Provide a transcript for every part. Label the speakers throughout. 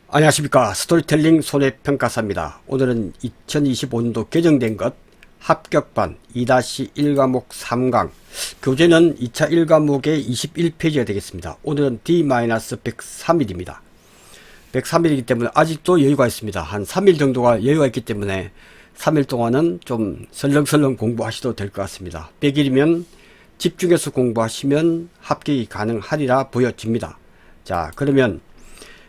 Speaker 1: 안녕하십니까. 스토리텔링 손해평가사입니다. 오늘은 2025년도 개정된 것 합격반 2-1 과목 3강 교재는 2차 1과목의 21페이지가 되겠습니다. 오늘은 D-103일입니다. 103일이기 때문에 아직도 여유가 있습니다. 한 3일 정도가 여유가 있기 때문에 3일 동안은 좀 설렁설렁 공부하셔도 될 것 같습니다. 100일이면 집중해서 공부하시면 합격이 가능하리라 보여집니다. 자, 그러면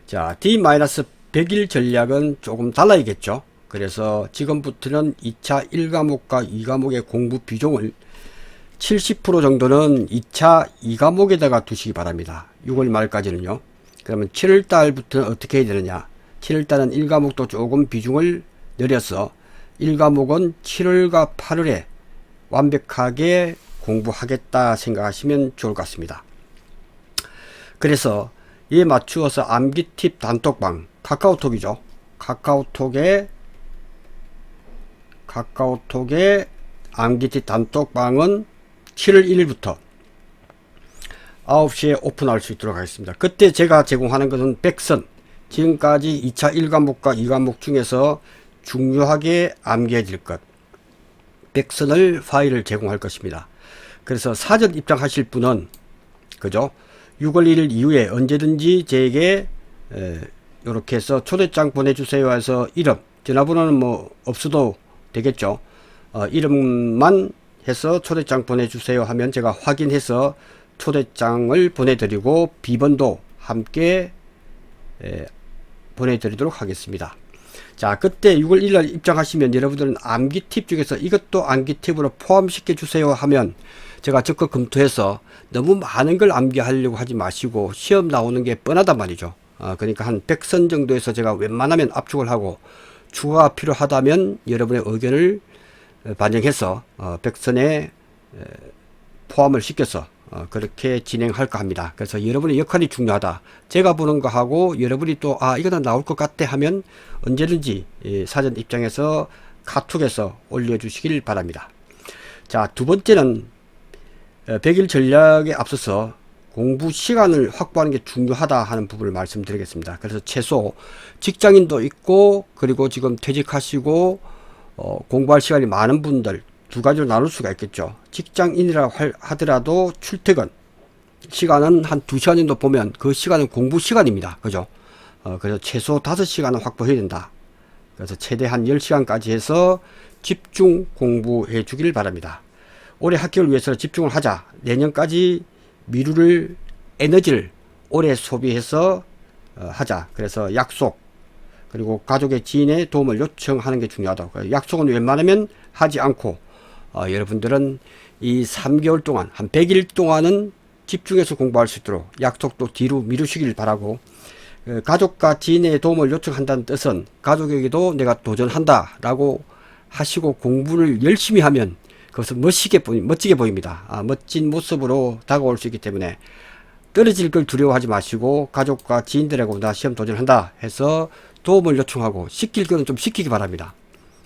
Speaker 1: D-100일 전략은 조금 달라야겠죠. 그래서 지금부터는 2차 1과목과 2과목의 공부 비중을 70% 정도는 2차 2과목에다가 두시기 바랍니다. 6월 말까지는요. 그러면 7월달부터는 어떻게 해야 되느냐. 7월달은 1과목도 조금 비중을 늘려서 1과목은 7월과 8월에 완벽하게 공부하겠다 생각하시면 좋을 것 같습니다. 그래서 이에 맞추어서 암기팁 단톡방 카카오톡이죠. 카카오톡에 암기팁 단톡방은 7월 1일부터 9시에 오픈할 수 있도록 하겠습니다. 그때 제가 제공하는 것은 백선, 지금까지 2차 1과목과 2과목 중에서 중요하게 암기해 질 것, 백선을 파일을 제공할 것입니다. 그래서 사전 입장하실 분은 그죠? 6월 1일 이후에 언제든지 제게 이렇게 해서 초대장 보내주세요 해서 이름, 전화번호는 뭐 없어도 되겠죠. 이름만 해서 초대장 보내주세요 하면 제가 확인해서 초대장을 보내드리고 비번도 함께 보내드리도록 하겠습니다. 자, 그때 6월 1일 입장하시면 여러분들은 암기 팁 중에서 이것도 암기 팁으로 포함시켜 주세요 하면 제가 적극 검토해서 너무 많은 걸 암기하려고 하지 마시고 시험 나오는 게 뻔하단 말이죠. 그러니까 한 100선 정도에서 제가 웬만하면 압축을 하고 추가가 필요하다면 여러분의 의견을 반영해서 100선에 포함을 시켜서 그렇게 진행할까 합니다. 그래서 여러분의 역할이 중요하다. 제가 보는 거하고 여러분이 또 이거는 나올 것 같아 하면 언제든지 사전 입장에서 카톡에서 올려주시길 바랍니다. 자, 두 번째는 100일 전략에 앞서서 공부 시간을 확보하는 게 중요하다 하는 부분을 말씀드리겠습니다. 그래서 최소 직장인도 있고 그리고 지금 퇴직하시고 공부할 시간이 많은 분들 두 가지로 나눌 수가 있겠죠. 직장인이라고 하더라도 출퇴근 시간은 한 2시간 정도 보면 그 시간은 공부 시간입니다. 그죠? 그래서 최소 5시간은 확보해야 된다. 그래서 최대한 10시간까지 해서 집중 공부해 주길 바랍니다. 올해 합격을 위해서 집중을 하자. 내년까지 미룰 에너지를 올해 소비해서 하자. 그래서 약속 그리고 가족의 지인의 도움을 요청하는 게 중요하다고. 약속은 웬만하면 하지 않고 여러분들은 이 3개월 동안 한 100일 동안은 집중해서 공부할 수 있도록 약속도 뒤로 미루시길 바라고, 가족과 지인의 도움을 요청한다는 뜻은 가족에게도 내가 도전한다 라고 하시고 공부를 열심히 하면 그것은 멋지게 보입니다. 멋진 모습으로 다가올 수 있기 때문에 떨어질 걸 두려워하지 마시고 가족과 지인들하고 나 시험 도전한다 해서 도움을 요청하고 시킬 거는 좀 시키기 바랍니다.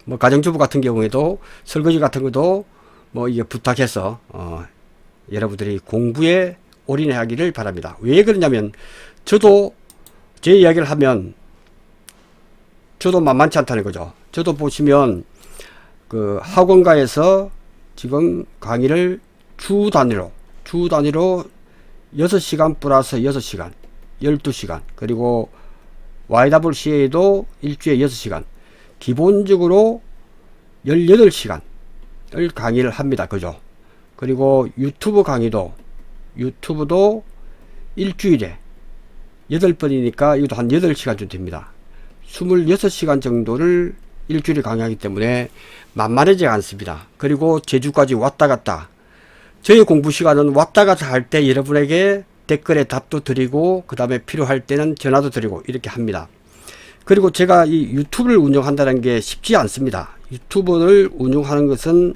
Speaker 1: 뭐 가정주부 같은 경우에도 설거지 같은 것도 뭐 이게 부탁해서 여러분들이 공부에 올인해 하기를 바랍니다. 왜 그러냐면 저도 제 이야기를 하면 저도 만만치 않다는 거죠. 저도 보시면 그 학원가에서 지금 강의를 주 단위로 6시간 플러스 6시간 12시간 그리고 YWCA도 일주일에 6시간 기본적으로 18시간을 강의를 합니다. 그죠? 그리고 유튜브도 일주일에 8번이니까 이것도 한 8시간 정도 됩니다. 26시간 정도를 일주일에 강의하기 때문에 만만하지 않습니다. 그리고 제주까지 왔다 갔다. 저희 공부 시간은 왔다 갔다 할 때 여러분에게 댓글에 답도 드리고 그 다음에 필요할 때는 전화도 드리고 이렇게 합니다. 그리고 제가 이 유튜브를 운영한다는 게 쉽지 않습니다. 유튜브를 운영하는 것은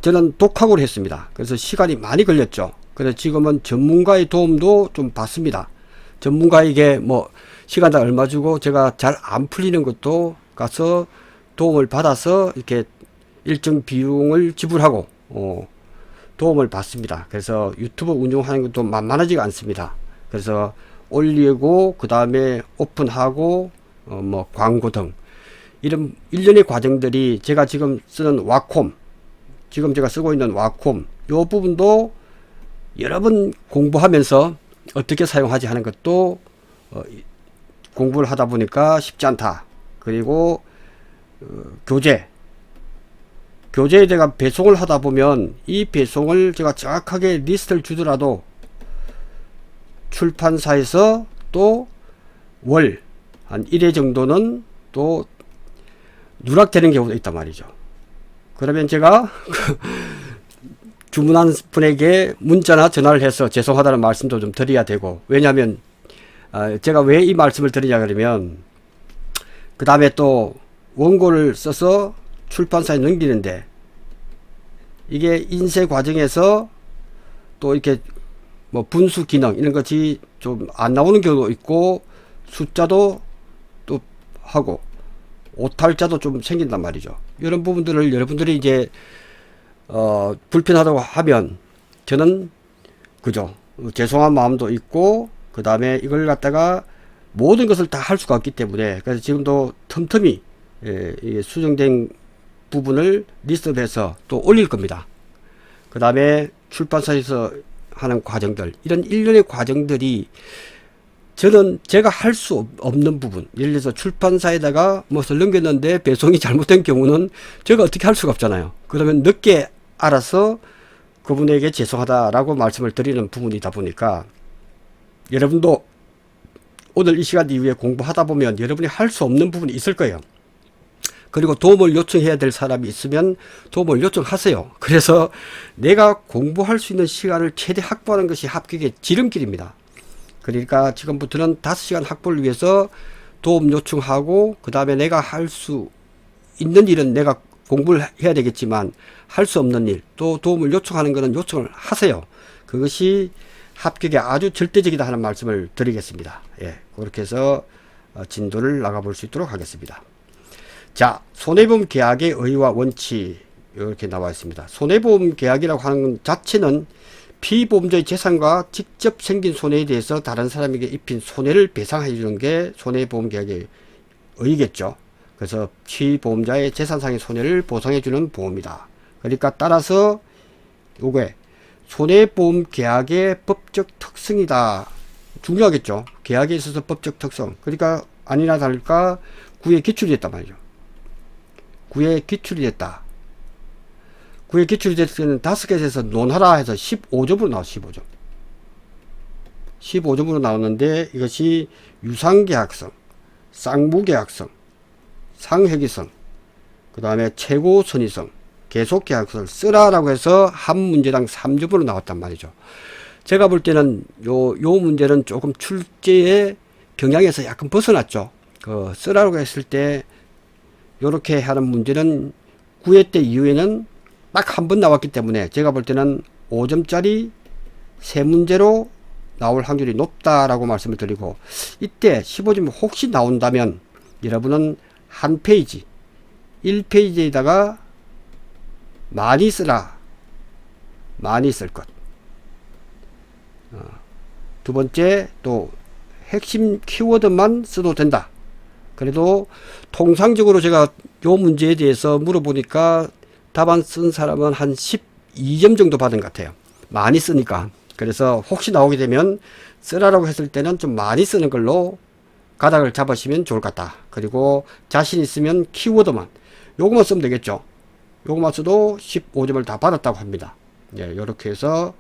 Speaker 1: 저는 독학으로 했습니다. 그래서 시간이 많이 걸렸죠. 그래서 지금은 전문가의 도움도 좀 받습니다. 전문가에게 뭐 시간당 얼마 주고 제가 잘 안 풀리는 것도 가서 도움을 받아서 이렇게 일정 비용을 지불하고 도움을 받습니다. 그래서 유튜브 운영하는 것도 만만하지가 않습니다. 그래서 올리고 그 다음에 오픈하고 뭐 광고 등 이런 일련의 과정들이 제가 지금 쓰는 와콤, 지금 제가 쓰고 있는 와콤 요 부분도 여러 번 공부하면서 어떻게 사용하지 하는 것도 공부를 하다 보니까 쉽지 않다. 그리고 교재에 제가 배송을 하다 보면 이 배송을 제가 정확하게 리스트를 주더라도 출판사에서 또 월 한 1회 정도는 또 누락되는 경우도 있단 말이죠. 그러면 제가 주문한 분에게 문자나 전화를 해서 죄송하다는 말씀도 좀 드려야 되고, 왜냐하면 제가 왜 이 말씀을 드리냐 그러면 그 다음에 또 원고를 써서 출판사에 넘기는데 이게 인쇄 과정에서 또 이렇게 뭐 분수 기능 이런 것이 좀 안 나오는 경우도 있고 숫자도 또 하고 오탈자도 좀 생긴단 말이죠. 이런 부분들을 여러분들이 이제 불편하다고 하면 저는 그죠, 죄송한 마음도 있고 그 다음에 이걸 갖다가 모든 것을 다 할 수가 없기 때문에, 그래서 지금도 틈틈이 수정된 부분을 리스트업해서 또 올릴 겁니다. 그 다음에 출판사에서 하는 과정들, 이런 일련의 과정들이 저는 제가 할 수 없는 부분, 예를 들어서 출판사에다가 무엇을 넘겼는데 배송이 잘못된 경우는 제가 어떻게 할 수가 없잖아요. 그러면 늦게 알아서 그분에게 죄송하다라고 말씀을 드리는 부분이다 보니까 여러분도 오늘 이 시간 이후에 공부하다 보면 여러분이 할 수 없는 부분이 있을 거예요. 그리고 도움을 요청해야 될 사람이 있으면 도움을 요청하세요. 그래서 내가 공부할 수 있는 시간을 최대 확보하는 것이 합격의 지름길입니다. 그러니까 지금부터는 5시간 확보를 위해서 도움 요청하고 그 다음에 내가 할 수 있는 일은 내가 공부를 해야 되겠지만 할 수 없는 일, 또 도움을 요청하는 것은 요청을 하세요. 그것이 합격에 아주 절대적이다 하는 말씀을 드리겠습니다. 예, 그렇게 해서 진도를 나가볼 수 있도록 하겠습니다. 자, 손해보험 계약의 의의와 원칙 이렇게 나와 있습니다. 손해보험 계약이라고 하는 자체는 피보험자의 재산과 직접 생긴 손해에 대해서 다른 사람에게 입힌 손해를 배상해 주는 게 손해보험 계약의 의의겠죠. 그래서 피보험자의 재산상의 손해를 보상해 주는 보험이다. 그러니까 따라서 요게 손해보험 계약의 법적 특성이다. 중요하겠죠. 계약에 있어서 법적 특성. 그러니까 아니나 다를까 구에 기출이 됐단 말이죠. 구에 기출이 됐다. 구에 기출이 됐을 때는 5개에서 논하라 해서 15점으로 나와. 15점으로 나오는데 이것이 유상계약성, 쌍무계약성, 상회기성, 그 다음에 최고선의성, 계속계약서를 쓰라라고 해서 한 문제당 3점으로 나왔단 말이죠. 제가 볼 때는 요 문제는 조금 출제의 경향에서 약간 벗어났죠. 쓰라고 했을 때 요렇게 하는 문제는 9회 때 이후에는 딱 한 번 나왔기 때문에 제가 볼 때는 5점짜리 3문제로 나올 확률이 높다라고 말씀을 드리고, 이때 15점 혹시 나온다면 여러분은 한 페이지 1페이지에다가 많이 쓰라, 많이 쓸 것. 두 번째, 또 핵심 키워드만 써도 된다. 그래도 통상적으로 제가 요 문제에 대해서 물어보니까 답안 쓴 사람은 한 12점 정도 받은 것 같아요. 많이 쓰니까. 그래서 혹시 나오게 되면 쓰라라고 했을 때는 좀 많이 쓰는 걸로 가닥을 잡으시면 좋을 것 같다. 그리고 자신 있으면 키워드만 요것만 쓰면 되겠죠. 요것만 써도 15점을 다 받았다고 합니다. 예, 이렇게 해서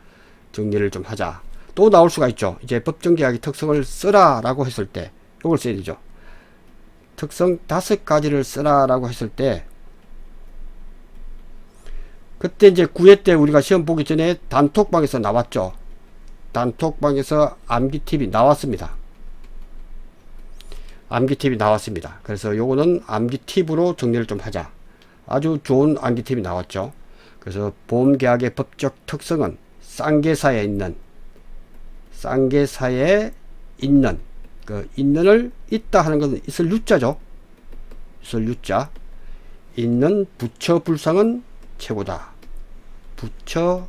Speaker 1: 정리를 좀 하자. 또 나올 수가 있죠. 이제 법정계약의 특성을 쓰라라고 했을 때 요걸 써야 되죠. 특성 5가지를 쓰라라고 했을 때, 그때 이제 9회 때 우리가 시험 보기 전에 단톡방에서 나왔죠. 단톡방에서 암기팁이 나왔습니다. 암기팁이 나왔습니다. 그래서 요거는 암기팁으로 정리를 좀 하자. 아주 좋은 암기팁이 나왔죠. 그래서 보험계약의 법적 특성은 쌍계사에 있는 그 있는을 있다 하는 것은 있을 유자죠. 있을 유자. 있는 부처 불상은 최고다. 부처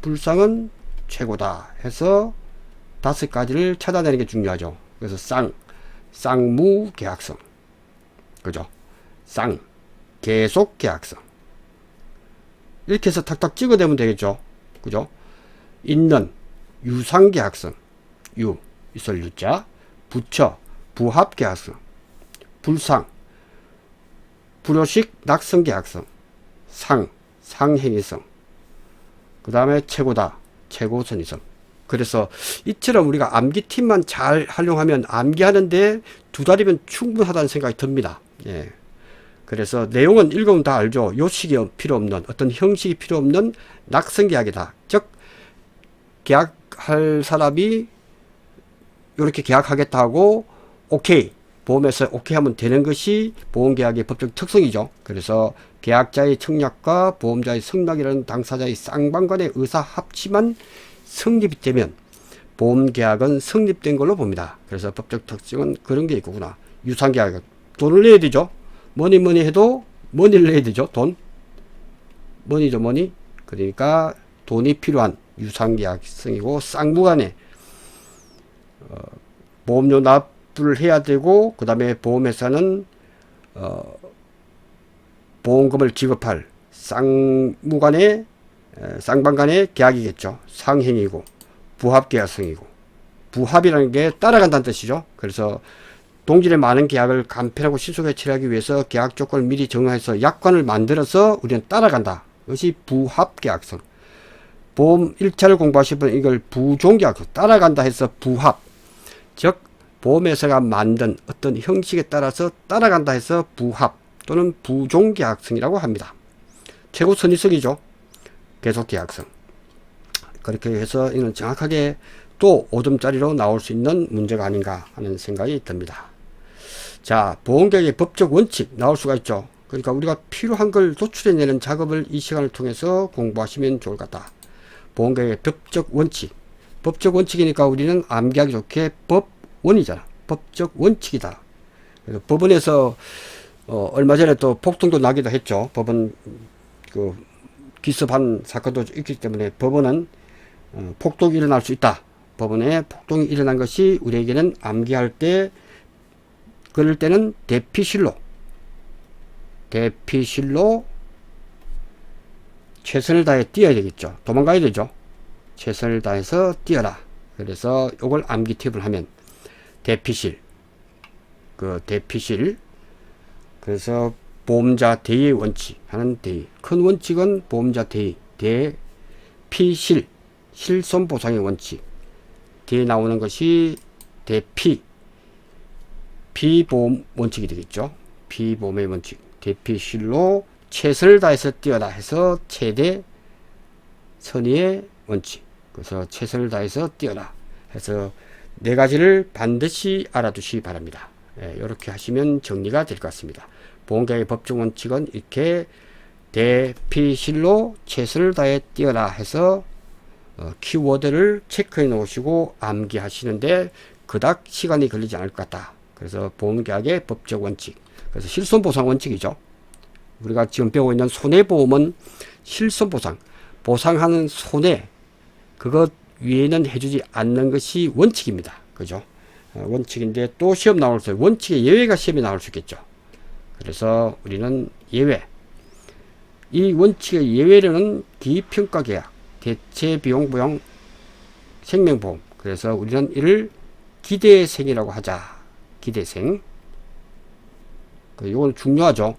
Speaker 1: 불상은 최고다 해서 다섯 가지를 찾아내는 게 중요하죠. 그래서 쌍무 계약성. 그죠? 계속 계약성. 이렇게 해서 탁탁 찍어대면 되겠죠. 그죠? 있는, 유상 계약성. 있을 유자. 부처, 부합 계약성. 불상, 불효식 낙성 계약성. 상행위성. 그 다음에 최고다, 최고선이성. 그래서 이처럼 우리가 암기팁만 잘 활용하면 암기하는데 두 달이면 충분하다는 생각이 듭니다. 예. 그래서 내용은 읽으면 다 알죠. 요식이 필요 없는, 어떤 형식이 필요 없는 낙성 계약이다. 즉 계약할 사람이 이렇게 계약하겠다 하고 오케이, 보험에서 오케이 하면 되는 것이 보험계약의 법적 특성이죠. 그래서 계약자의 청약과 보험자의 승낙이라는 당사자의 쌍방간의 의사 합치만 성립이 되면 보험계약은 성립된 걸로 봅니다. 그래서 법적 특징은 그런 게 있구나. 유상계약, 돈을 내야 되죠. 뭐니 해도 머니를 내야 되죠. 돈. 머니죠, 머니. 그러니까 돈이 필요한 유상계약성이고, 쌍무간에 보험료 납부를 해야 되고, 그 다음에 보험회사는 보험금을 지급할 쌍무간의 쌍방간의 계약이겠죠. 상행이고 부합계약성이고, 부합이라는 게 따라간다는 뜻이죠. 그래서 동질의 많은 계약을 간편하고 신속하게 처리하기 위해서 계약 조건을 미리 정해서 약관을 만들어서 우리는 따라간다. 이것이 부합계약성. 보험 1차를 공부하실 분은 이걸 부종계약성, 따라간다 해서 부합. 즉 보험회사가 만든 어떤 형식에 따라서 따라간다 해서 부합 또는 부종계약성이라고 합니다. 최고 선의성이죠. 계속계약성. 그렇게 해서 이는 정확하게 또 5점짜리로 나올 수 있는 문제가 아닌가 하는 생각이 듭니다. 자, 보험계약의 법적 원칙 나올 수가 있죠. 그러니까 우리가 필요한 걸 도출해내는 작업을 이 시간을 통해서 공부하시면 좋을 것 같다. 보험계약의 법적 원칙. 법적 원칙이니까 우리는 암기하기 좋게 법원이잖아. 법적 원칙이다. 그래서 법원에서 얼마 전에 또 폭동도 나기도 했죠. 법원 그 기습한 사건도 있기 때문에 법원은 폭동이 일어날 수 있다. 법원에 폭동이 일어난 것이 우리에게는 암기할 때, 그럴 때는 대피실로 최선을 다해 뛰어야 되겠죠. 도망가야 되죠. 최선을 다해서 뛰어라. 그래서 이걸 암기 팁을 하면 대피실, 그래서 보험자 대의 원칙 하는 대의. 큰 원칙은 보험자 대의, 대피실, 실손보상의 원칙. 뒤에 나오는 것이 비보험 원칙이 되겠죠. 비보험의 원칙. 대피실로 최선을 다해서 뛰어라 해서 최대 선의의 원칙. 그래서 최선을 다해서 뛰어라 해서 네 가지를 반드시 알아두시기 바랍니다. 예, 이렇게 하시면 정리가 될 것 같습니다. 보험계약의 법적 원칙은 이렇게 대피실로 최선을 다해 뛰어라 해서 키워드를 체크해 놓으시고 암기하시는데 그닥 시간이 걸리지 않을 것 같다. 그래서 보험계약의 법적 원칙, 그래서 실손보상 원칙이죠. 우리가 지금 배우고 있는 손해보험은 실손보상, 보상하는 손해, 그것 위에는 해주지 않는 것이 원칙입니다. 그죠? 원칙인데 또 시험 나올 때 원칙의 예외가 시험에 나올 수 있겠죠. 그래서 우리는 예외, 이 원칙의 예외로는 기평가계약, 대체비용보험, 생명보험. 그래서 우리는 이를 기대생이라고 하자. 기대생. 이건 중요하죠.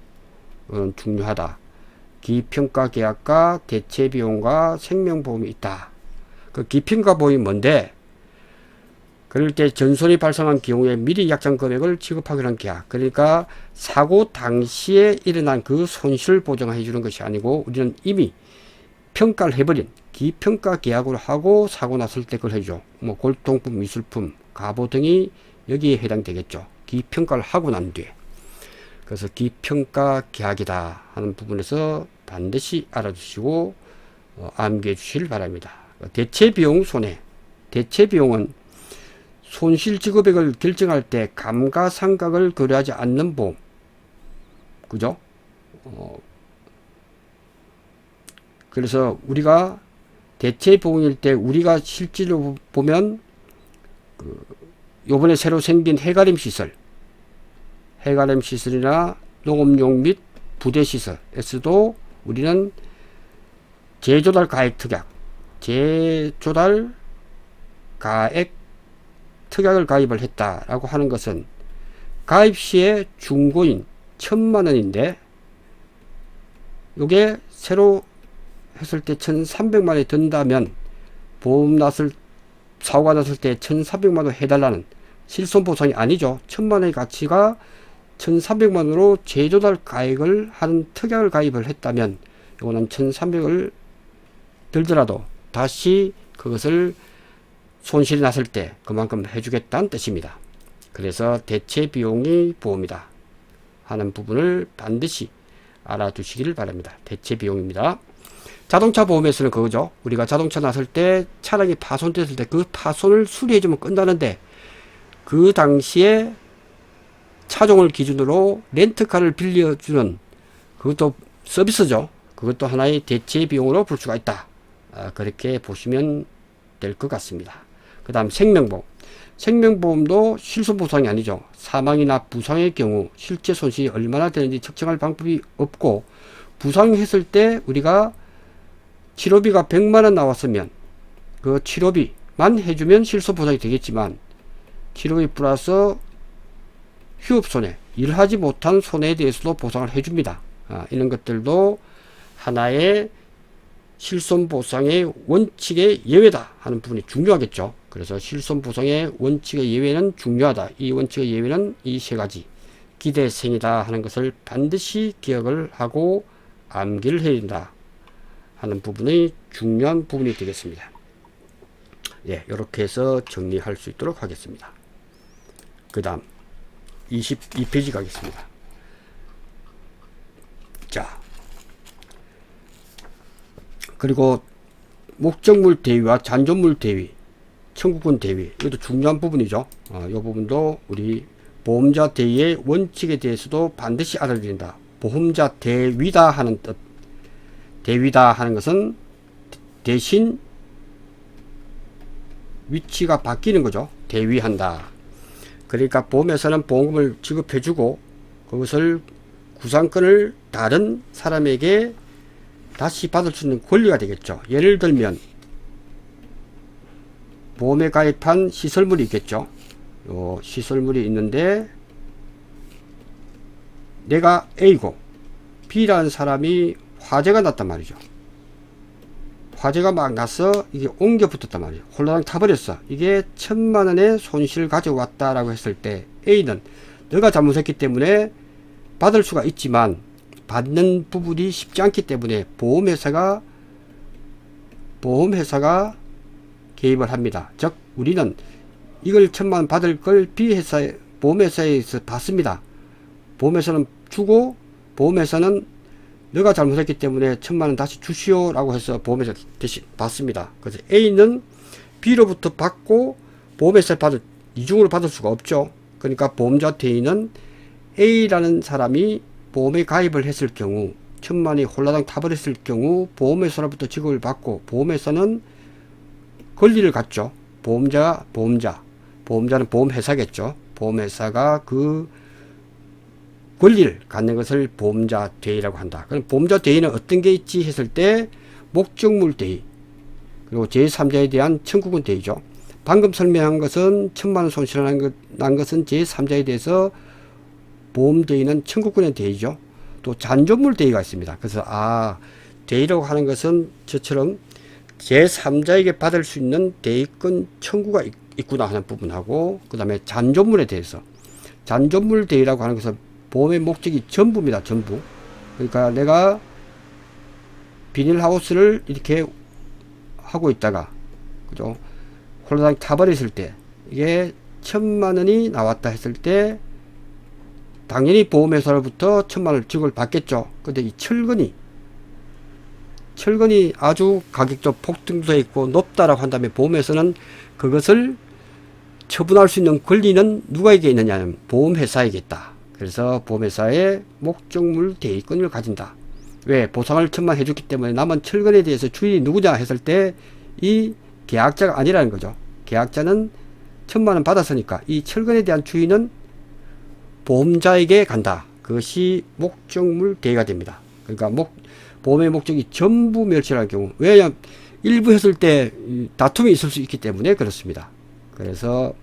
Speaker 1: 이건 중요하다. 기평가계약과 대체비용과 생명보험이 있다. 그 기평가보험이 뭔데? 그럴 때 전손이 발생한 경우에 미리 약정 금액을 지급하기로 한 계약. 그러니까 사고 당시에 일어난 그 손실을 보장해 주는 것이 아니고 우리는 이미 평가를 해버린 기평가 계약으로 하고 사고 났을 때 그걸 해줘. 뭐 골동품, 미술품, 가보 등이 여기에 해당되겠죠. 기평가를 하고 난 뒤에. 그래서 기평가 계약이다 하는 부분에서 반드시 알아두시고 암기해 주시길 바랍니다. 대체비용 손해. 대체비용은 손실 지급액을 결정할 때 감가상각을 고려하지 않는 보험. 그죠? 그래서 우리가 대체보험일 때 우리가 실제로 보면 요번에 새로 생긴 해가림 시설이나 농업용 및 부대 시설에서도 우리는 재조달 가액 특약을 가입을 했다라고 하는 것은 가입 시에 중고인 1,000만원인데 요게 새로 했을 때 1,300만원이 든다면 사고가 났을 때 1,400만원 해달라는 실손보상이 아니죠. 1,000만원의 가치가 1,300만원으로 재조달 가액을 하는 특약을 가입을 했다면 이거는 1,300을 들더라도 다시 그것을 손실이 났을 때 그만큼 해주겠다는 뜻입니다. 그래서 대체 비용이 보험이다 하는 부분을 반드시 알아두시기를 바랍니다. 대체 비용입니다. 자동차 보험에서는 그거죠. 우리가 자동차 났을 때 차량이 파손됐을 때 그 파손을 수리해주면 끝나는데 그 당시에 차종을 기준으로 렌트카를 빌려주는 그것도 서비스죠. 그것도 하나의 대체 비용으로 볼 수가 있다. 그렇게 보시면 될 것 같습니다. 그 다음 생명보험도 실손보상이 아니죠. 사망이나 부상의 경우 실제 손실이 얼마나 되는지 측정할 방법이 없고 부상했을 때 우리가 치료비가 100만원 나왔으면 그 치료비만 해주면 실손보상이 되겠지만 치료비 플러스 휴업손해, 일하지 못한 손해에 대해서도 보상을 해줍니다. 이런 것들도 하나의 실손보상의 원칙의 예외다 하는 부분이 중요하겠죠. 그래서 실손보상의 원칙의 예외는 중요하다. 이 원칙의 예외는 이 세 가지 기대생이다 하는 것을 반드시 기억을 하고 암기를 해야 된다 하는 부분이 중요한 부분이 되겠습니다. 예, 이렇게 해서 정리할 수 있도록 하겠습니다. 그 다음 22페이지 가겠습니다. 자, 그리고 목적물 대위와 잔존물 대위, 청구권 대위, 이것도 중요한 부분이죠. 이 부분도 우리 보험자 대위의 원칙에 대해서도 반드시 알아야 된다. 보험자 대위다 하는 뜻, 대위다 하는 것은 대신 위치가 바뀌는 거죠. 대위한다. 그러니까 보험회사는 보험금을 지급해주고 그것을 구상권을 다른 사람에게 다시 받을 수 있는 권리가 되겠죠. 예를 들면 보험에 가입한 시설물이 있겠죠. 요 시설물이 있는데 내가 A고 B라는 사람이 화재가 났단 말이죠. 화재가 막 나서 이게 옮겨 붙었단 말이에요. 홀라당 타버렸어. 이게 1,000만원의 손실을 가져왔다라고 했을 때 A는 너가 잘못했기 때문에 받을 수가 있지만 받는 부분이 쉽지 않기 때문에 보험회사가 개입을 합니다. 즉 우리는 이걸 1,000만원 받을 걸 보험회사에서 받습니다. 보험회사는 주고 보험회사는 너가 잘못했기 때문에 1,000만원 다시 주시오 라고 해서 보험회사 대신 받습니다. 그래서 A는 B로부터 받고 보험회사 이중으로 받을 수가 없죠. 그러니까 보험자 대위는 A라는 사람이 보험에 가입을 했을 경우 1,000만원이 홀라당 타버렸을 경우 보험회사로부터 지급을 받고 보험회사는 권리를 갖죠. 보험자는 보험회사겠죠. 보험회사가 그 권리를 갖는 것을 보험자 대위라고 한다. 그럼 보험자 대위는 어떤 게 있지 했을 때 목적물 대위 그리고 제3자에 대한 청구권 대위죠. 방금 설명한 것은 1,000만원 손실 난 것은 제3자에 대해서 보험 대위는 청구권의 대위죠. 또 잔존물 대위가 있습니다. 그래서 대위라고 하는 것은 저처럼 제3자에게 받을 수 있는 대위권 청구가 있구나 하는 부분하고 그 다음에 잔존물에 대해서 잔존물 대위라고 하는 것은 보험의 목적이 전부입니다. 전부. 그러니까 내가 비닐하우스를 이렇게 하고 있다가 그죠? 홀라당 타버렸을 때 이게 1,000만원이 나왔다 했을 때 당연히 보험회사로부터 1,000만원을 지급을 받겠죠. 근데 이 철근이 아주 가격도 폭등돼 있고 높다라고 한다면 보험회사는 그것을 처분할 수 있는 권리는 누구에게 있느냐면 보험회사에게 있다. 그래서 보험회사의 목적물 대위권을 가진다. 왜? 보상을 1,000만 해줬기 때문에 남은 철근에 대해서 주인이 누구냐 했을 때 이 계약자가 아니라는 거죠. 계약자는 1,000만 원 받았으니까 이 철근에 대한 주의는 보험자에게 간다. 그것이 목적물 대위가 됩니다. 그러니까 보험의 목적이 전부 멸실할 경우, 왜냐하면 일부 했을 때 다툼이 있을 수 있기 때문에 그렇습니다. 그래서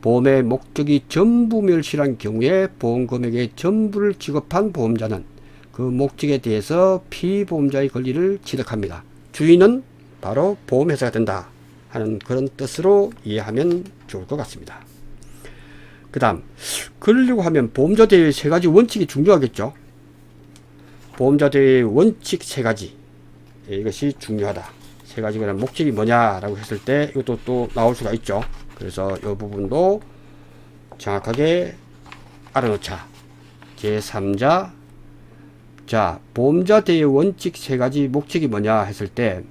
Speaker 1: 보험의 목적이 전부 멸실한 경우에 보험금액의 전부를 지급한 보험자는 그 목적에 대해서 피보험자의 권리를 취득합니다. 주인은 바로 보험회사가 된다 하는 그런 뜻으로 이해하면 좋을 것 같습니다. 그 다음, 그러려고 하면 보험자 대위의 세 가지 원칙이 중요하겠죠. 보험자 대위의 원칙 세 가지, 이것이 중요하다. 세 가지가 목적이 뭐냐라고 했을 때 이것도 또 나올 수가 있죠. 그래서 이 부분도 정확하게 알아놓자. 제3자, 자, 보험자 대위 원칙 세 가지 목적이 뭐냐 했을 때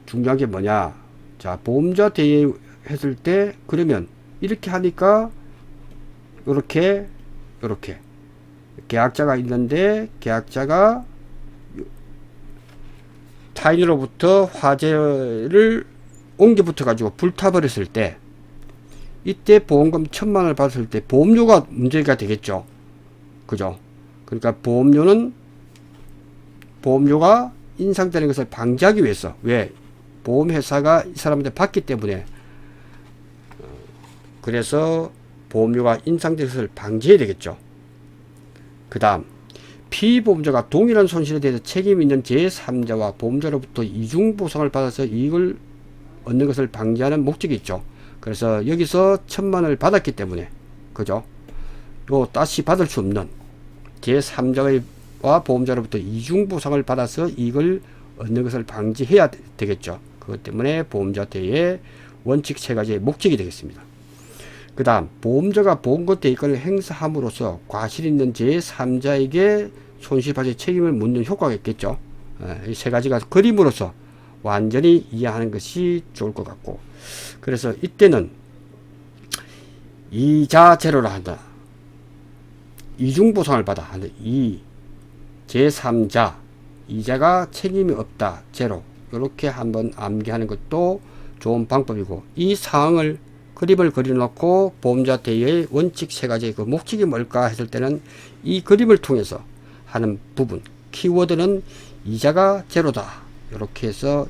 Speaker 1: 중요한 게 뭐냐. 자, 보험자 대위 했을 때 그러면 이렇게 하니까 요렇게 계약자가 있는데 계약자가 타인으로부터 화재를 옮겨 붙어 가지고 불타버렸을 때 이때 보험금 1,000만 원을 받았을 때 보험료가 문제가 되겠죠. 그죠? 그러니까 보험료가 인상되는 것을 방지하기 위해서, 왜? 보험회사가 이 사람한테 받기 때문에, 그래서 보험료가 인상되는 것을 방지해야 되겠죠. 그 다음, 피보험자가 동일한 손실에 대해서 책임 있는 제3자와 보험자로부터 이중보상을 받아서 이익을 얻는 것을 방지하는 목적이 있죠. 그래서 여기서 1,000만 원을 받았기 때문에, 그죠? 요 다시 받을 수 없는 제3자와 보험자로부터 이중보상을 받아서 이익을 얻는 것을 방지해야 되겠죠. 그것 때문에 보험자 대위의 원칙 세 가지의 목적이 되겠습니다. 그 다음, 보험자가 보험금 대위권을 행사함으로써 과실 있는 제3자에게 손실발생 책임을 묻는 효과가 있겠죠. 이 세 가지가 그림으로써 완전히 이해하는 것이 좋을 것 같고, 그래서 이때는 이자 제로라 한다. 이중보상을 받아 하는 이 제3자 이자가 책임이 없다 제로, 이렇게 한번 암기하는 것도 좋은 방법이고, 이 상황을 그림을 그려놓고 보험자 대위의 원칙 세 가지의 그 목적이 뭘까 했을 때는 이 그림을 통해서 하는 부분, 키워드는 이자가 제로다. 이렇게 해서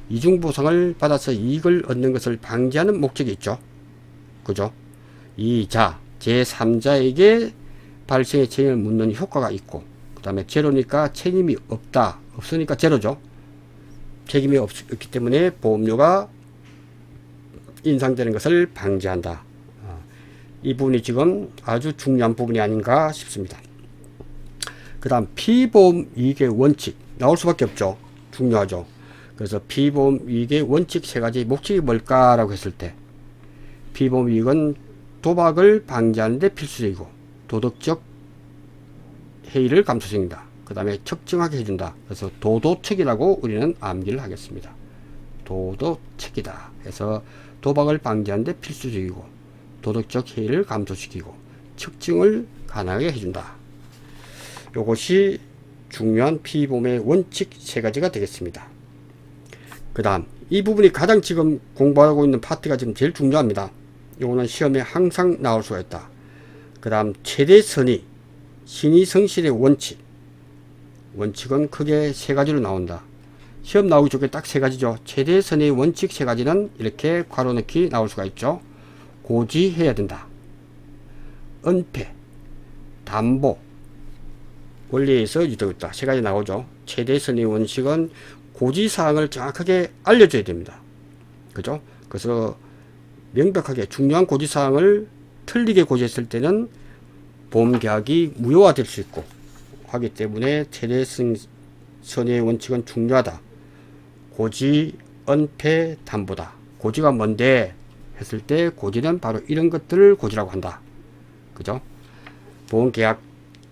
Speaker 1: 이중보상을 받아서 이익을 얻는 것을 방지하는 목적이 있죠. 그죠? 이자, 제3자에게 발생의 책임을 묻는 효과가 있고, 그 다음에 제로니까 책임이 없으니까 제로죠. 책임이 없기 때문에 보험료가 인상되는 것을 방지한다. 이 부분이 지금 아주 중요한 부분이 아닌가 싶습니다. 그 다음, 피보험 이익의 원칙 나올 수밖에 없죠. 중요하죠. 그래서 피보험 이익의 원칙 세 가지 목적이 뭘까라고 했을 때, 피보험 이익은 도박을 방지하는 데 필수적이고 도덕적 해이를 감소시킨다. 그 다음에 측정하게 해준다. 그래서 도도책이라고 우리는 암기를 하겠습니다. 도도책이다. 그래서 도박을 방지하는 데 필수적이고 도덕적 해이를 감소시키고 측정을 가능하게 해준다. 이것이 중요한 피보험의 원칙 세 가지가 되겠습니다. 그 다음, 이 부분이 가장 지금 공부하고 있는 파트가 지금 제일 중요합니다. 이거는 시험에 항상 나올 수가 있다. 그 다음, 최대 선의, 신의성실의 원칙은 크게 세 가지로 나온다. 시험 나오기 좋게 딱 세 가지죠. 최대 선의 원칙 세 가지는 이렇게 괄호넣기 나올 수가 있죠. 고지해야 된다. 은폐, 담보, 원리에서 유도했다. 세 가지 나오죠. 최대 선의 원칙은 고지사항을 정확하게 알려줘야 됩니다. 그죠? 그래서 명백하게 중요한 고지사항을 틀리게 고지했을 때는 보험계약이 무효화될 수 있고 하기 때문에 최대 선의 원칙은 중요하다. 고지, 은폐, 담보다. 고지가 뭔데 했을 때 고지는 바로 이런 것들을 고지라고 한다. 그죠?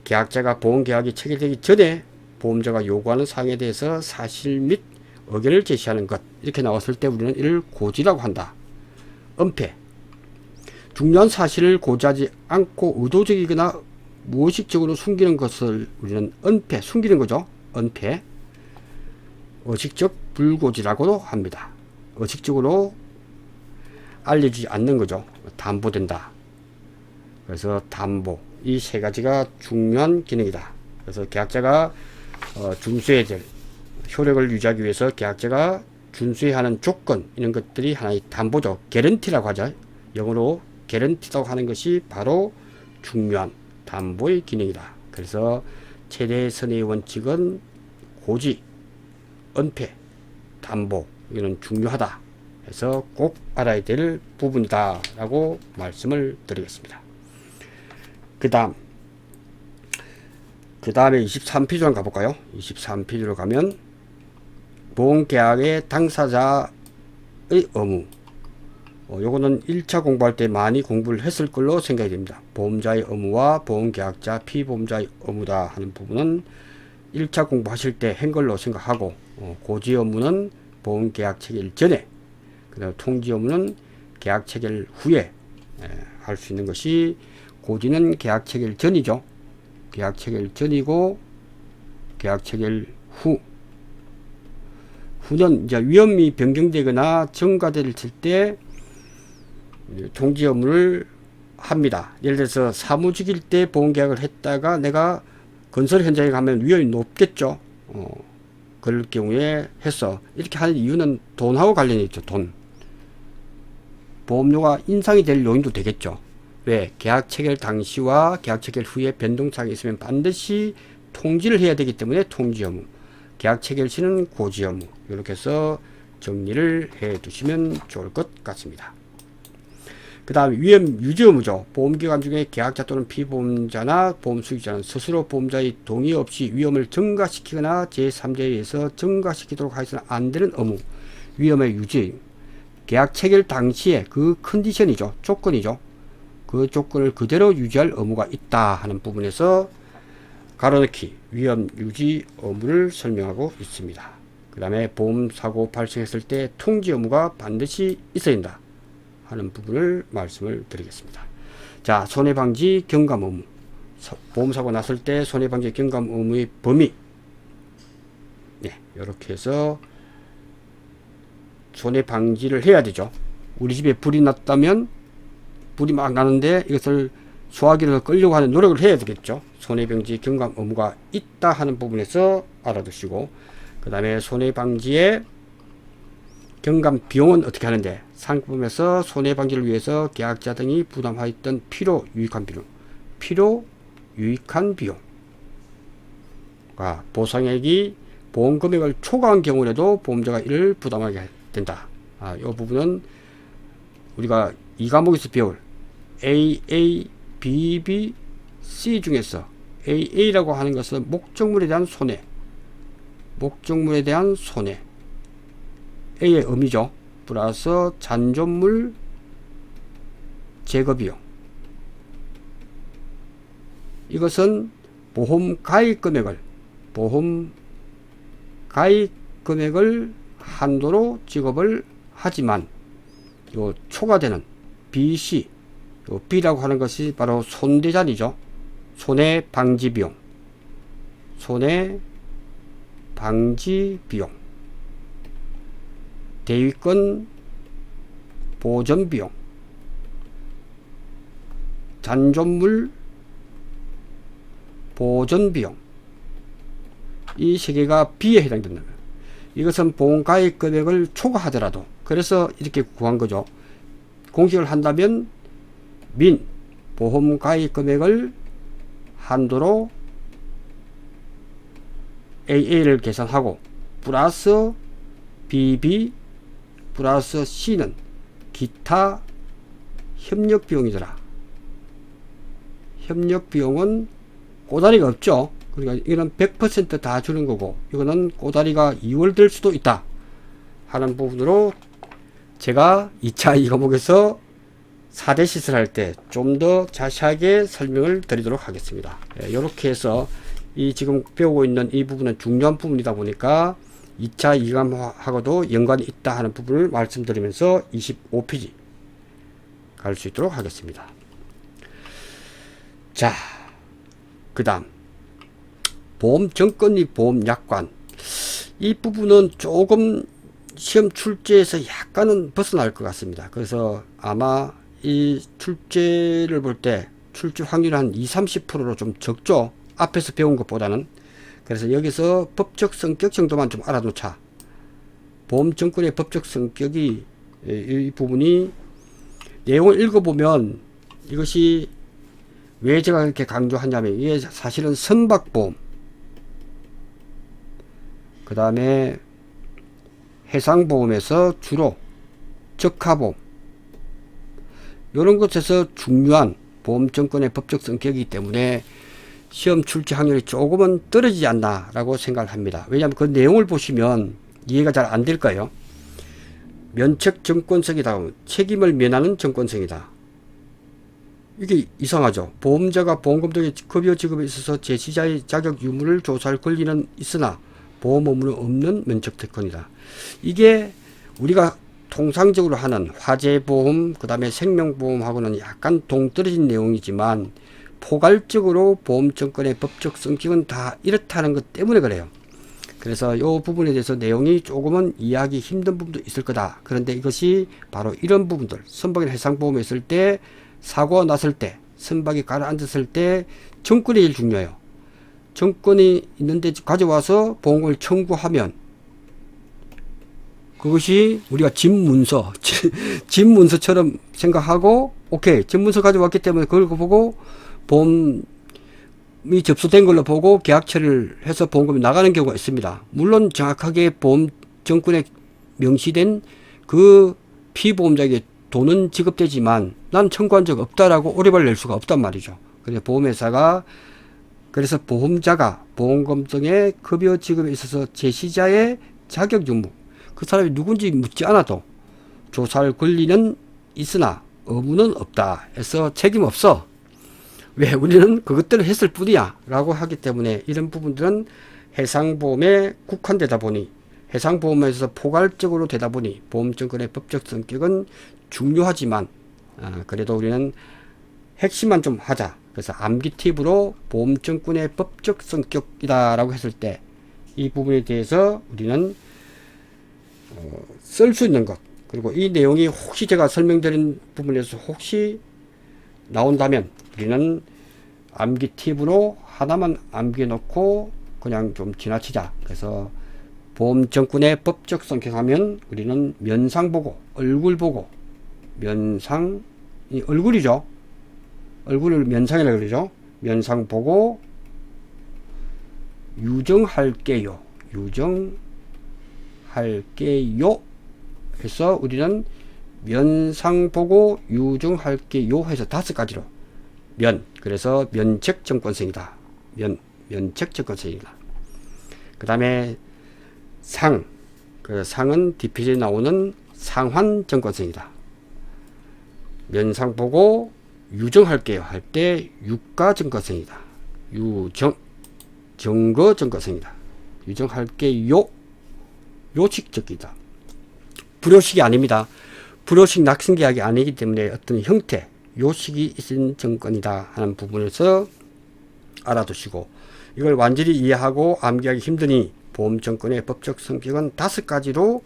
Speaker 1: 계약자가 보험계약이 체결되기 전에 보험자가 요구하는 사항에 대해서 사실 및 의견을 제시하는 것, 이렇게 나왔을 때 우리는 이를 고지라고 한다. 은폐, 중요한 사실을 고지하지 않고 의도적이거나 무의식적으로 숨기는 것을 우리는 은폐, 숨기는 거죠. 은폐, 의식적 불고지라고도 합니다. 의식적으로 알려주지 않는 거죠. 담보된다. 그래서 담보, 이 세 가지가 중요한 기능이다. 그래서 계약자가 준수해야 될, 효력을 유지하기 위해서 계약자가 준수해야 하는 조건, 이런 것들이 하나의 담보죠. 개런티라고 하죠. 영어로 개런티라고 하는 것이 바로 중요한 담보의 기능이다. 그래서 최대 선의 원칙은 고지, 은폐, 담보, 이는 중요하다 해서 꼭 알아야 될 부분이다 라고 말씀을 드리겠습니다. 그 다음에 23페이지로 가볼까요? 23페이지로 가면 보험계약의 당사자의 의무, 요거는 1차 공부할 때 많이 공부를 했을 걸로 생각이 됩니다. 보험자의 의무와 보험계약자 피보험자의 의무다 하는 부분은 1차 공부하실 때 한 걸로 생각하고, 고지 의무는 보험계약 체결 전에, 그 다음에 통지 의무는 계약 체결 후에 할 수 있는 것이, 고지는 계약 체결 전이죠. 계약 체결 전이고, 계약 체결 후는 이제 위험이 변경되거나 증가될 때 통지 의무를 합니다. 예를 들어서 사무직일 때 보험계약을 했다가 내가 건설 현장에 가면 위험이 높겠죠. 그럴 경우에 해서 이렇게 하는 이유는 돈하고 관련이 있죠. 돈. 보험료가 인상이 될 요인도 되겠죠. 왜? 계약 체결 당시와 계약 체결 후에 변동사항이 있으면 반드시 통지를 해야 되기 때문에 통지 의무, 계약 체결 시는 고지 의무, 이렇게 해서 정리를 해 두시면 좋을 것 같습니다. 그 다음에 위험 유지 의무죠. 보험기간 중에 계약자 또는 피보험자나 보험수익자는 스스로 보험자의 동의 없이 위험을 증가시키거나 제3자에 의해서 증가시키도록 하여서는 안 되는 의무, 위험의 유지, 계약 체결 당시에 그 컨디션이죠. 조건이죠. 그 조건을 그대로 유지할 의무가 있다 하는 부분에서 가로넣기 위험 유지 의무를 설명하고 있습니다. 그 다음에 보험사고 발생했을 때 통지 의무가 반드시 있어야 된다 하는 부분을 말씀을 드리겠습니다. 자, 손해방지 경감 의무, 보험사고 났을 때 손해방지 경감 의무의 범위, 이렇게 해서 손해방지를 해야 되죠. 우리 집에 불이 났다면, 불이 막 나는데 이것을 소화기를 끌려고 하는 노력을 해야 되겠죠. 손해방지 경감 의무가 있다 하는 부분에서 알아두시고, 그 다음에 손해방지의 경감 비용은 어떻게 하는데, 상품에서 손해방지를 위해서 계약자 등이 부담하였던 필요 유익한 비용과 보상액이 보험금액을 초과한 경우에도 보험자가 이를 부담하게 된다. 이 부분은 우리가 이 과목에서 배울 AA, BB, C 중에서 AA라고 하는 것은 목적물에 대한 손해, A의 의미죠. 플러스 잔존물 제거비용, 이것은 보험 가입 금액을 한도로 지급을 하지만 요 초과되는 BC, 요 B라고 하는 것이 바로 손대잔이죠. 손해방지비용, 대위권 보전비용, 잔존물 보전비용, 이 세 개가 B에 해당된다. 이것은 보험가입 금액을 초과하더라도, 그래서 이렇게 구한 거죠. 공식을 한다면 보험가입 금액을 한도로 AA를 계산하고 플러스 BB 플러스 C는 기타 협력비용이더라. 협력비용은 꼬다리가 없죠. 그러니까 이거는 100% 다 주는 거고, 이거는 꼬다리가 2월 될 수도 있다 하는 부분으로 제가 2차 이 과목에서 4대 시설할 때 좀 더 자세하게 설명을 드리도록 하겠습니다. 이렇게 해서 이 지금 배우고 있는 이 부분은 중요한 부분이다 보니까 2차 이감하고도 연관이 있다 하는 부분을 말씀드리면서 25페이지 갈 수 있도록 하겠습니다. 자, 그 다음 보험 정권이 보험 약관, 이 부분은 조금 시험 출제에서 약간은 벗어날 것 같습니다. 그래서 아마 이 출제를 볼 때 출제 확률이 한 20-30%로 좀 적죠. 앞에서 배운 것보다는. 그래서 여기서 법적 성격 정도만 좀 알아놓자. 보험증권의 법적 성격이 이 부분이 내용을 읽어보면 이것이 왜 제가 그렇게 강조하냐면 이게 사실은 선박보험, 그 다음에 해상보험에서 주로 적하보험 이런 것에서 중요한 보험증권의 법적 성격이기 때문에 시험 출제 확률이 조금은 떨어지지 않나 라고 생각을 합니다. 왜냐하면 그 내용을 보시면 이해가 잘 안 될 거예요. 면책 정권성이다. 책임을 면하는 정권성이다. 이게 이상하죠. 보험자가 보험금 등의 급여 지급에 있어서 제시자의 자격 유무를 조사할 권리는 있으나 보험 의무는 없는 면책 특권이다. 이게 우리가 통상적으로 하는 화재보험, 그 다음에 생명보험하고는 약간 동떨어진 내용이지만 포괄적으로 보험증권의 법적 성격은 다 이렇다는 것 때문에 그래요. 그래서 이 부분에 대해서 내용이 조금은 이해하기 힘든 부분도 있을 거다. 그런데 이것이 바로 이런 부분들, 선박이나 해상보험에 있을 때 사고가 났을 때, 선박이 가라앉았을 때 정권이 제일 중요해요. 정권이 있는데 가져와서 보험금을 청구하면 그것이 우리가 집문서처럼 생각하고 오케이 집문서 가져왔기 때문에 그걸 보고 보험이 접수된 걸로 보고 계약 처리를 해서 보험금이 나가는 경우가 있습니다. 물론 정확하게 보험증권에 명시된 그 피보험자에게 돈은 지급되지만 난 청구한 적 없다라고 오리발을 낼 수가 없단 말이죠. 그래서 보험회사가 그래서 보험자가 보험금 등의 급여 지급에 있어서 제시자의 자격 유무 그 사람이 누군지 묻지 않아도 조사할 권리는 있으나 의무는 없다 해서 책임 없어. 왜 우리는 그것들을 했을 뿐이야 라고 하기 때문에 이런 부분들은 해상보험에 국한되다 보니 해상보험에서 포괄적으로 되다 보니 보험증권의 법적 성격은 중요하지만 그래도 우리는 핵심만 좀 하자. 그래서 암기 팁으로 보험증권의 법적 성격이다 라고 했을 때 이 부분에 대해서 우리는 쓸 수 있는 것 그리고 이 내용이 혹시 제가 설명드린 부분에서 혹시 나온다면 우리는 암기 팁으로 하나만 암기해 놓고 그냥 좀 지나치자. 그래서 보험증권의 법적 성격하면 우리는 면상 보고 얼굴 보고 면상 이 얼굴이죠. 얼굴을 면상이라고 그러죠. 면상 보고 유정할게요. 유정할게요. 해서 우리는 면상 보고 유정할게요 해서 5가지로 그래서 면책정권성이다. 면책정권성이다. 그 다음에 그 상은 디피즈에 나오는 상환정권성이다. 면상 보고 유정할게요 할 때 유가정권성이다. 정거정권성이다. 유정할게요 요식적이다. 불요식이 아닙니다. 불요식 낙승계약이 아니기 때문에 어떤 형태 요식이 있는 정권이다 하는 부분에서 알아두시고 이걸 완전히 이해하고 암기하기 힘드니 보험증권의 법적 성격은 5가지로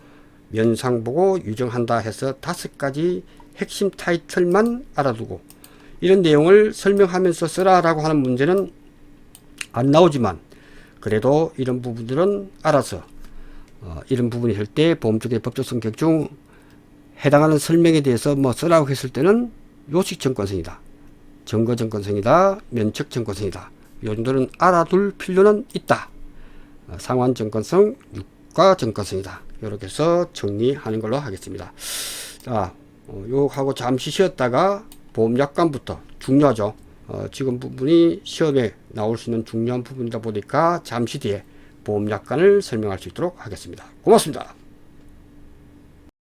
Speaker 1: 면상보고 유정한다 해서 5가지 핵심 타이틀만 알아두고 이런 내용을 설명하면서 쓰라라고 하는 문제는 안 나오지만 그래도 이런 부분들은 알아서 이런 부분이 할 때 보험증권의 법적 성격 중 해당하는 설명에 대해서 뭐 쓰라고 했을 때는 요식정권성이다. 정거정권성이다. 면책정권성이다. 이 정도는 알아둘 필요는 있다. 상환정권성, 유가정권성이다. 이렇게 해서 정리하는 걸로 하겠습니다. 자, 요하고 잠시 쉬었다가 보험약관부터 중요하죠. 지금 부분이 시험에 나올 수 있는 중요한 부분이다 보니까 잠시 뒤에 보험약관을 설명할 수 있도록 하겠습니다. 고맙습니다.